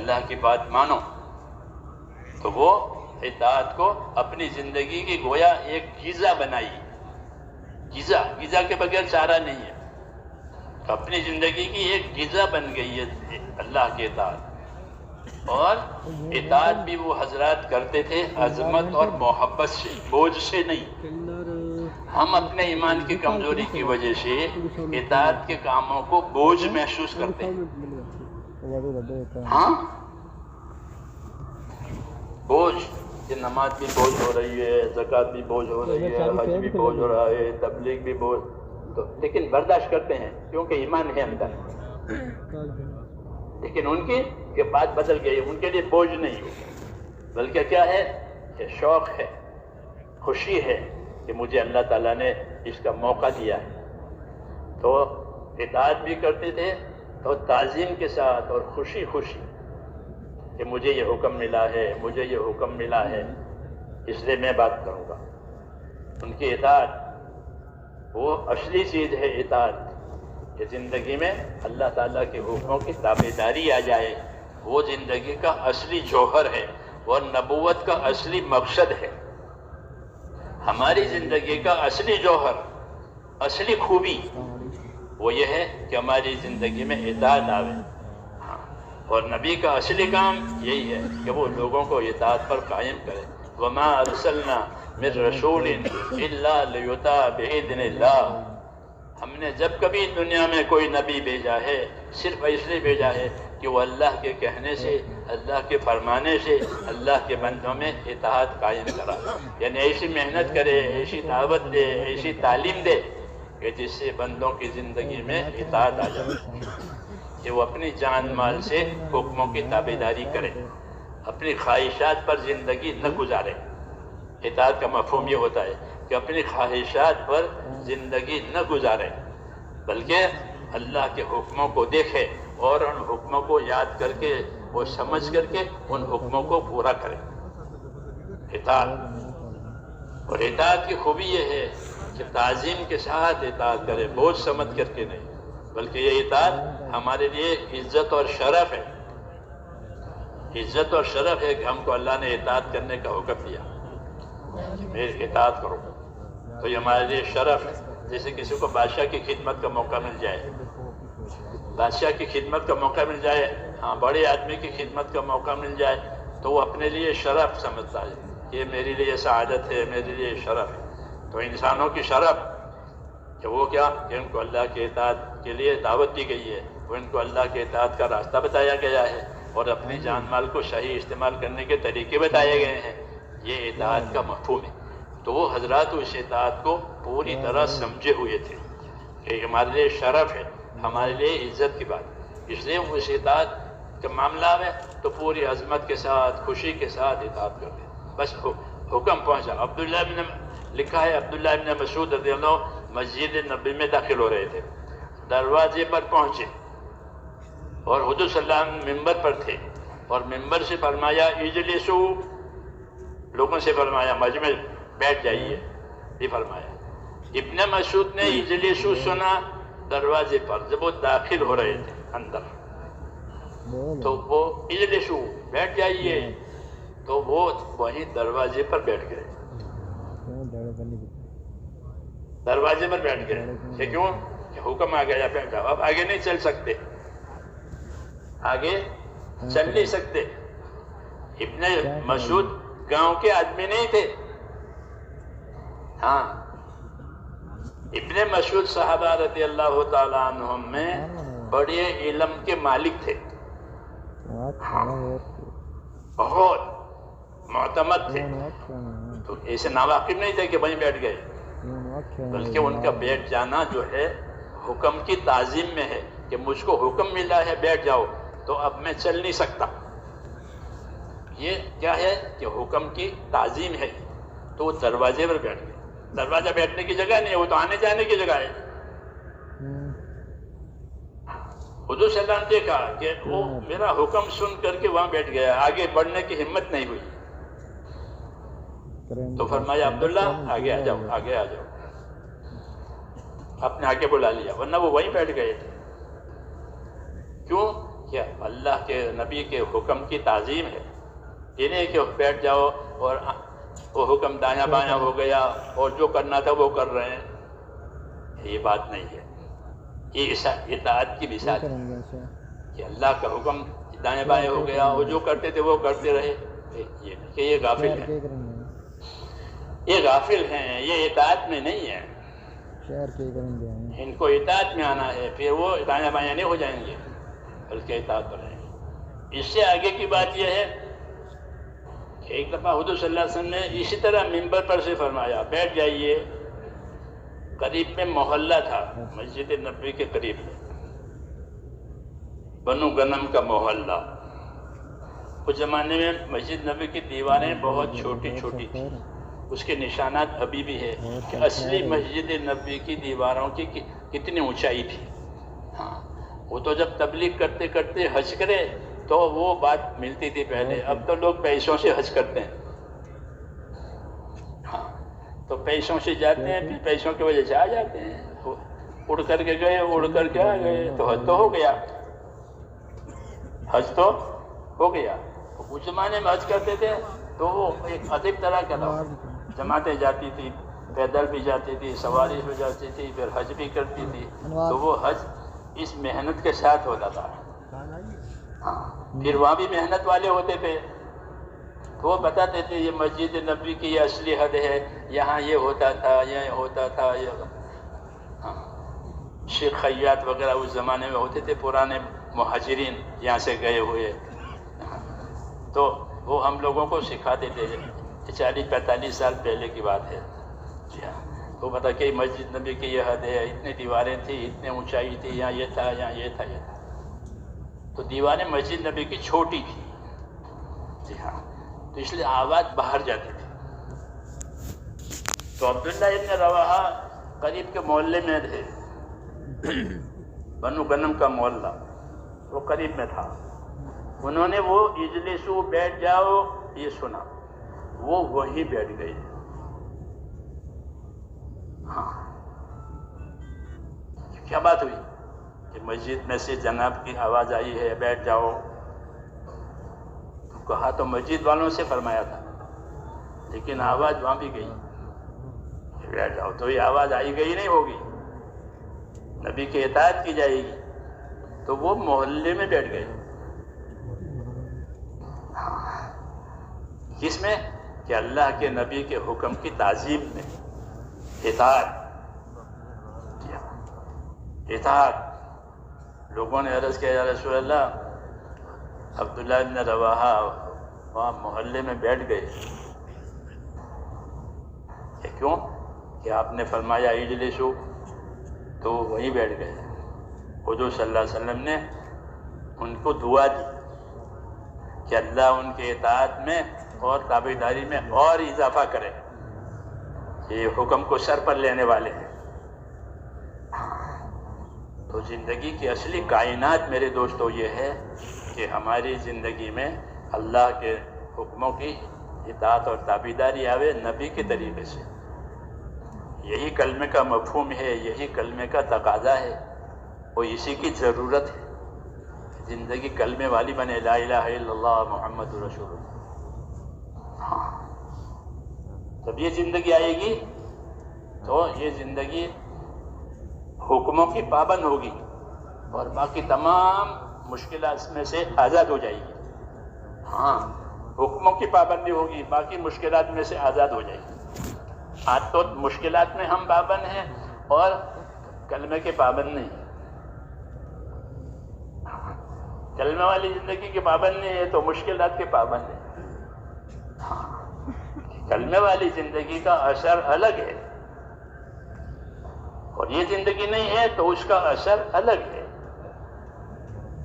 اللہ کی بات مانو، تو وہ اطاعت کو اپنی زندگی کی گویا ایک غذا بنائی، غذا کے بغیر چارہ نہیں ہے، تو اپنی زندگی کی ایک غذا بن گئی ہے اللہ کی اطاعت۔ اور اطاعت بھی وہ حضرات کرتے تھے عظمت اور محبت سے، بوجھ سے نہیں۔ ہم اپنے ایمان کی کمزوری کی وجہ سے اطاعت کے کاموں کو بوجھ محسوس کرتے ہیں۔ ہاں بوجھ، کہ نماز بھی بوجھ ہو رہی ہے، زکوٰۃ بھی بوجھ ہو رہی ہے، حج بھی بوجھ ہو رہا ہے، تبلیغ بھی بوجھ، تو لیکن برداشت کرتے ہیں کیونکہ ایمان ہے اندر۔ لیکن ان کی بات بدل گئی، ان کے لیے بوجھ نہیں ہو، بلکہ کیا ہے کہ شوق ہے، خوشی ہے کہ مجھے اللہ تعالیٰ نے اس کا موقع دیا ہے۔ تو اطاعت بھی کرتے تھے تو تعظیم کے ساتھ اور خوشی کہ مجھے یہ حکم ملا ہے، مجھے یہ حکم ملا ہے، اس لیے میں بات کروں گا۔ ان کی اطاعت وہ اصلی چیز ہے، اطاعت کہ زندگی میں اللہ تعالیٰ کے حکموں کی تابعداری آ جائے، وہ زندگی کا اصلی جوہر ہے اور نبوت کا اصلی مقصد ہے۔ ہماری زندگی کا اصلی جوہر، اصلی خوبی وہ یہ ہے کہ ہماری زندگی میں اطاعت آوے۔ اور نبی کا اصلی کام یہی ہے کہ وہ لوگوں کو اطاعت پر قائم کرے۔ وَمَا أَرْسَلْنَا مِن رَسُولٍ إِلَّا لِيُطَاعَ بِإِذْنِ اللَّهِ۔ ہم نے جب کبھی دنیا میں کوئی نبی بھیجا ہے صرف اس لیے بھیجا ہے کہ وہ اللہ کے کہنے سے، اللہ کے فرمانے سے اللہ کے بندوں میں اطاعت قائم کرا، یعنی ایسی محنت کرے، ایسی دعوت دے، ایسی تعلیم دے کہ جس سے بندوں کی زندگی میں اطاعت آ جائے، کہ وہ اپنی جان مال سے حکموں کی تابعداری کرے، اپنی خواہشات پر زندگی نہ گزارے۔ اطاعت کا مفہوم یہ ہوتا ہے کہ اپنی خواہشات پر زندگی نہ گزارے، بلکہ اللہ کے حکموں کو دیکھے اور ان حکموں کو یاد کر کے، وہ سمجھ کر کے ان حکموں کو پورا کرے۔ اطاعت، اور اطاعت کی خوبی یہ ہے کہ تعظیم کے ساتھ اطاعت کرے، بوجھ سمجھ کر کے نہیں، بلکہ یہ اطاعت ہمارے لیے عزت اور شرف ہے۔ عزت اور شرف ہے کہ ہم کو اللہ نے اطاعت کرنے کا حکم دیا، میری اطاعت کرو، تو یہ ہمارے لیے شرف ہے۔ جیسے کسی کو بادشاہ کی خدمت کا موقع مل جائے، بادشاہ کی خدمت کا موقع مل جائے، ہاں بڑے آدمی کی خدمت کا موقع مل جائے، تو وہ اپنے لیے شرف سمجھتا ہے، یہ میرے لیے سعادت ہے، میرے لیے شرف ہے۔ تو انسانوں کی شرف کہ وہ کیا کہ ان کو اللہ کے اطاعت کے لیے دعوت دی گئی ہے، وہ ان کو اللہ کے اطاعت کا راستہ بتایا گیا ہے اور اپنی جان مال کو صحیح استعمال کرنے کے طریقے بتائے گئے ہیں، یہ اطاعت کا مفہوم ہے۔ تو وہ حضرات اس اطاعت کو پوری طرح سمجھے ہوئے تھے کہ ہمارے لیے شرف ہے، ہمارے لیے عزت کی بات، اس لیے وہ اس اطاعت کا معاملہ میں تو پوری عظمت کے ساتھ، خوشی کے ساتھ اطاعت کرتے ہیں۔ بس حکم پہنچا۔ لکھا ہے عبداللہ ابن مسعود رضی اللہ عنہ مسجد نبی میں داخل ہو رہے تھے، دروازے پر پہنچے اور حضور صلی اللہ علیہ وسلم ممبر پر تھے، اور ممبر سے فرمایا اجلسو، لوگوں سے فرمایا مجمع بیٹھ جائیے، یہ فرمایا۔ ابن مسعود نے اجلسو سنا دروازے پر، جب وہ داخل ہو رہے تھے اندر، تو وہ اجلسو بیٹھ جائیے، تو وہ وہیں دروازے پر بیٹھ گئے، دروازے پر بیٹھ گئے کہ کیوں کہ حکم آ گیا بیٹھ جاؤ، اب آگے نہیں چل سکتے، آگے چل نہیں سکتے۔ ابن مسعود گاؤں کے آدمی نہیں تھے، ہاں ابن مسعود صحابہ رضی اللہ تعالیٰ عنہم میں بڑے علم کے مالک تھے، بہت معتمد تھے، تو ایسے ناواقف نہیں تھے کہ وہیں بیٹھ گئے، بلکہ ان کا بیٹھ جانا جو ہے حکم کی تعظیم میں ہے کہ مجھ کو حکم ملا ہے بیٹھ جاؤ، تو اب میں چل نہیں سکتا، یہ کیا ہے کہ حکم کی تعظیم ہے، تو وہ دروازے پر بیٹھ گئے۔ دروازہ بیٹھنے کی جگہ نہیں ہے، وہ تو آنے جانے کی جگہ ہے۔ حضور صلی اللہ علیہ وسلم نے دیکھا کہ وہ میرا حکم سن کر کے وہاں بیٹھ گیا، آگے بڑھنے کی ہمت نہیں ہوئی، تو فرمایا عبداللہ آگے آ جاؤ، آگے آ جاؤ، آپ نے آگے بلا لیا، ورنہ وہ وہیں بیٹھ گئے تھے۔ کیوں کہ اللہ کے نبی کے حکم کی تعظیم ہے، یہ نہیں کہ بیٹھ جاؤ اور وہ حکم دایاں بایاں ہو گیا اور جو کرنا تھا وہ کر رہے ہیں، یہ بات نہیں ہے۔ یہ اطاعت کی مثال ہے کہ اللہ کا حکم دائیں بائیں ہو گیا، وہ جو کرتے تھے وہ کرتے رہے، یہ نہیں کہ یہ غافل ہیں، یہ غافل ہیں، یہ اطاعت میں نہیں ہے۔ ان کو اطاعت میں آنا ہے، پھر وہ دائیں بائیں نہیں ہو جائیں گے بلکہ اطاعت پر رہیں گے۔ اس سے آگے کی بات یہ ہے کہ ایک دفعہ حضور صلی اللہ علیہ وسلم نے اسی طرح منبر پر سے فرمایا بیٹھ جائیے، قریب میں محلہ تھا مسجد نبوی کے قریب میں، بنو غنم کا محلہ۔ اس زمانے میں مسجد نبوی کی دیواریں بہت چھوٹی چھوٹی تھیں، اس کے نشانات ابھی بھی ہے کہ اصلی مسجد نبوی کی دیواروں کی کتنی اونچائی تھی۔ ہاں، وہ تو جب تبلیغ کرتے کرتے حج کرے تو وہ بات ملتی تھی پہلے، اب تو لوگ پیسوں سے حج کرتے ہیں۔ ہاں، تو پیسوں سے جاتے ہیں، پھر پیسوں کی وجہ سے آ جاتے ہیں، اڑ کر کے گئے، اڑ کر کے آ گئے، تو حج تو ہو گیا، حج تو ہو گیا۔ اس زمانے میں حج کرتے تھے تو وہ ایک عجیب طرح کا تھا، جماعتیں جاتی تھی، پیدل بھی جاتی تھی، سواری بھی جاتی تھی، پھر حج بھی کرتی تھی، تو وہ حج اس محنت کے ساتھ ہوتا تھا۔ ہاں، پھر وہاں بھی محنت والے ہوتے تھے، تو وہ بتاتے تھے یہ مسجد نبوی کی یہ اصلی حد ہے، یہاں یہ ہوتا تھا، یہ ہوتا تھا، یہ شیخ خیاط وغیرہ اس زمانے میں ہوتے تھے، پرانے مہاجرین یہاں سے گئے ہوئے، تو وہ ہم لوگوں کو سکھاتے تھے۔ 40-45 سال پہلے کی بات ہے۔ جی ہاں، وہ بتا کہ مسجد نبی کی یہ حد ہے، اتنی دیواریں تھیں، اتنے اونچائی تھی، یہاں یہ تھا، یہاں یہ تھا، یہ تھا۔ تو دیواریں مسجد نبی کی چھوٹی تھی، جی ہاں، تو اس لیے آواز باہر جاتی تھی۔ تو عبداللہ ابن رواحہ قریب کے محلے میں تھے، بنو غنم کا محلہ، وہ قریب میں تھا۔ انہوں نے وہ اجلسو بیٹھ جاؤ یہ سنا، وہ وہیں بیٹھ گئے۔ ہاں، کیا بات ہوئی کہ مسجد میں سے جناب کی آواز آئی ہے بیٹھ جاؤ، تو کہا تو مسجد والوں سے فرمایا تھا، لیکن آواز وہاں بھی گئی کہ بیٹھ جاؤ، تو یہ آواز آئی گئی نہیں ہوگی، نبی کی اطاعت کی جائے گی، تو وہ محلے میں بیٹھ گئے۔ کس میں؟ کہ اللہ کے نبی کے حکم کی تعظیم میں، اطاعت۔ اطاعت۔ لوگوں نے عرض کیا یا رسول اللہ، عبداللہ ابن رواحہ وہاں محلے میں بیٹھ گئے، کہ کیوں؟ کہ آپ نے فرمایا اجلسو، تو وہیں بیٹھ گئے۔ حضور صلی اللہ علیہ وسلم نے ان کو دعا دی کہ اللہ ان کے اطاعت میں اور تابعداری میں اور اضافہ کرے، یہ حکم کو سر پر لینے والے ہیں۔ تو زندگی کی اصلی کائنات میرے دوستو یہ ہے کہ ہماری زندگی میں اللہ کے حکموں کی اطاعت اور تابعداری آوے نبی کے طریقے سے۔ یہی کلمے کا مفہوم ہے، یہی کلمے کا تقاضا ہے، اور اسی کی ضرورت ہے۔ زندگی کلمے والی بنے، لا الہ الا اللہ محمد رسول اللہ۔ ہاں، جب یہ زندگی آئے گی تو یہ زندگی حکموں کی پابند ہوگی اور باقی تمام مشکلات میں سے آزاد ہو جائے گی۔ ہاں، حکموں کی پابندی ہوگی، باقی مشکلات میں سے آزاد ہو جائے گی۔ آج تو مشکلات میں ہم پابند ہیں اور کلمے کے پابند نہیں۔ کلمے والی زندگی کے پابند نہیں ہے تو مشکلات کے پابند ہے۔ کلمے والی زندگی کا اثر الگ ہے، اور یہ زندگی نہیں ہے تو اس کا اثر الگ ہے۔